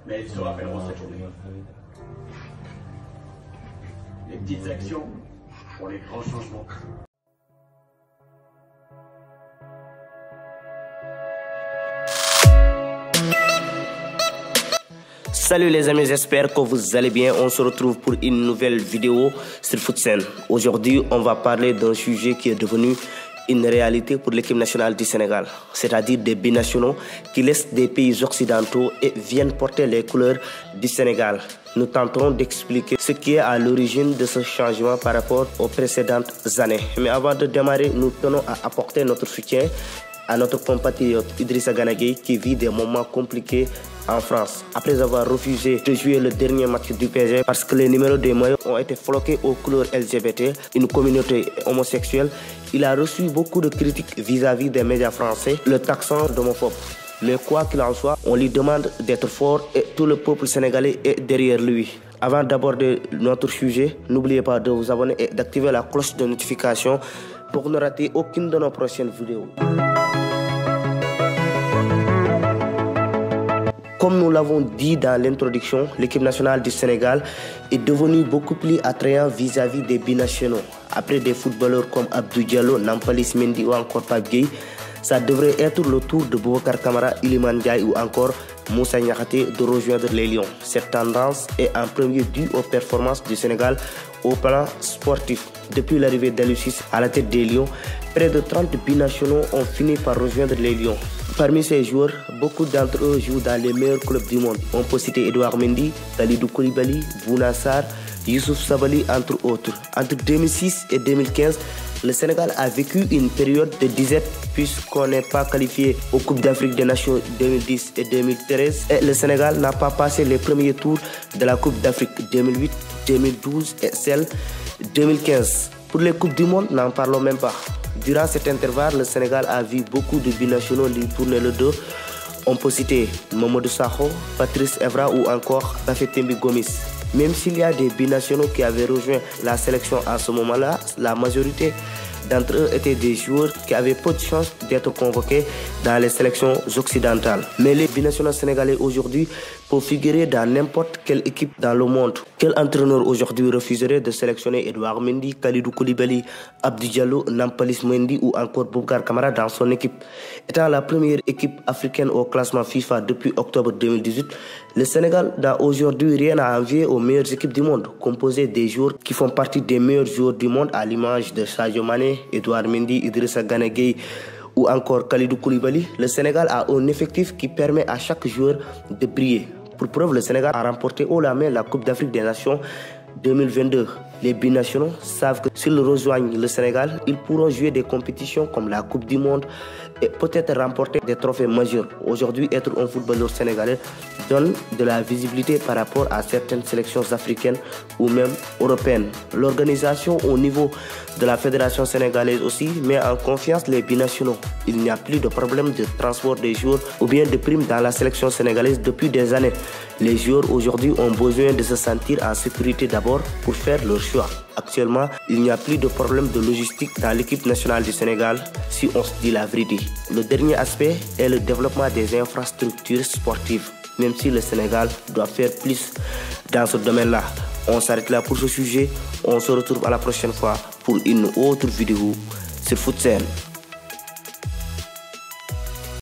Mais ils se rappelleront cette journée. Les petites actions pour les grands changements. Salut les amis, j'espère que vous allez bien. On se retrouve pour une nouvelle vidéo sur FootSen. Aujourd'hui, on va parler d'un sujet qui est devenu une réalité pour l'équipe nationale du Sénégal, c'est-à-dire des binationaux qui laissent des pays occidentaux et viennent porter les couleurs du Sénégal. Nous tenterons d'expliquer ce qui est à l'origine de ce changement par rapport aux précédentes années. Mais avant de démarrer, nous tenons à apporter notre soutien à notre compatriote Idrissa Gana Gueye qui vit des moments compliqués en France. Après avoir refusé de jouer le dernier match du PSG parce que les numéros des maillots ont été floqués aux couleurs LGBT, une communauté homosexuelle, il a reçu beaucoup de critiques vis-à-vis des médias français, le taxant d'homophobe. Mais quoi qu'il en soit, on lui demande d'être fort et tout le peuple sénégalais est derrière lui. Avant d'aborder notre sujet, n'oubliez pas de vous abonner et d'activer la cloche de notification pour ne rater aucune de nos prochaines vidéos. Comme nous l'avons dit dans l'introduction, l'équipe nationale du Sénégal est devenue beaucoup plus attrayante vis-à-vis des binationaux. Après des footballeurs comme Abdou Diallo, Nampalys Mendy ou encore Pape Gueye, ça devrait être le tour de Boubacar Kamara, Iliman Ndiaye ou encore Moussa Niakhaté de rejoindre les Lions. Cette tendance est en premier due aux performances du Sénégal au plan sportif. Depuis l'arrivée d'Aliou Cissé à la tête des Lions, près de 30 binationaux ont fini par rejoindre les Lions. Parmi ces joueurs, beaucoup d'entre eux jouent dans les meilleurs clubs du monde. On peut citer Edouard Mendy, Kalidou Koulibaly, Bouna Sarr, Youssouf Sabaly, entre autres. Entre 2006 et 2015, le Sénégal a vécu une période de disette puisqu'on n'est pas qualifié aux Coupes d'Afrique des Nations 2010 et 2013. Et le Sénégal n'a pas passé les premiers tours de la Coupe d'Afrique 2008, 2012 et celle 2015. Pour les Coupes du Monde, n'en parlons même pas. Durant cet intervalle, le Sénégal a vu beaucoup de binationaux lui tourner le dos. On peut citer Mamadou Sakho, Patrice Evra ou encore Bafétimbi Gomis. Même s'il y a des binationaux qui avaient rejoint la sélection à ce moment-là, la majorité d'entre eux étaient des joueurs qui avaient peu de chances d'être convoqués dans les sélections occidentales. Mais les binationaux sénégalais aujourd'hui peuvent figurer dans n'importe quelle équipe dans le monde. Quel entraîneur aujourd'hui refuserait de sélectionner Edouard Mendy, Kalidou Koulibaly, Abdou Diallo, Nampalys Mendy ou encore Boubacar Kamara dans son équipe? Étant la première équipe africaine au classement FIFA depuis octobre 2018, le Sénégal n'a aujourd'hui rien à envier aux meilleures équipes du monde, composées des joueurs qui font partie des meilleurs joueurs du monde à l'image de Sadio Mané, Edouard Mendy, Idrissa Gana Gueye ou encore Kalidou Koulibaly. Le Sénégal a un effectif qui permet à chaque joueur de briller. Pour preuve, le Sénégal a remporté haut la main la Coupe d'Afrique des Nations 2022. Les binationaux savent que s'ils rejoignent le Sénégal, ils pourront jouer des compétitions comme la Coupe du Monde et peut-être remporter des trophées majeurs. Aujourd'hui, être un footballeur sénégalais donne de la visibilité par rapport à certaines sélections africaines ou même européennes. L'organisation au niveau de la fédération sénégalaise aussi met en confiance les binationaux. Il n'y a plus de problème de transport des joueurs ou bien de primes dans la sélection sénégalaise depuis des années. Les joueurs aujourd'hui ont besoin de se sentir en sécurité d'abord pour faire leur choix. Actuellement, il n'y a plus de problème de logistique dans l'équipe nationale du Sénégal si on se dit la vérité. Le dernier aspect est le développement des infrastructures sportives, même si le Sénégal doit faire plus dans ce domaine-là. On s'arrête là pour ce sujet. On se retrouve à la prochaine fois pour une autre vidéo sur FootSen.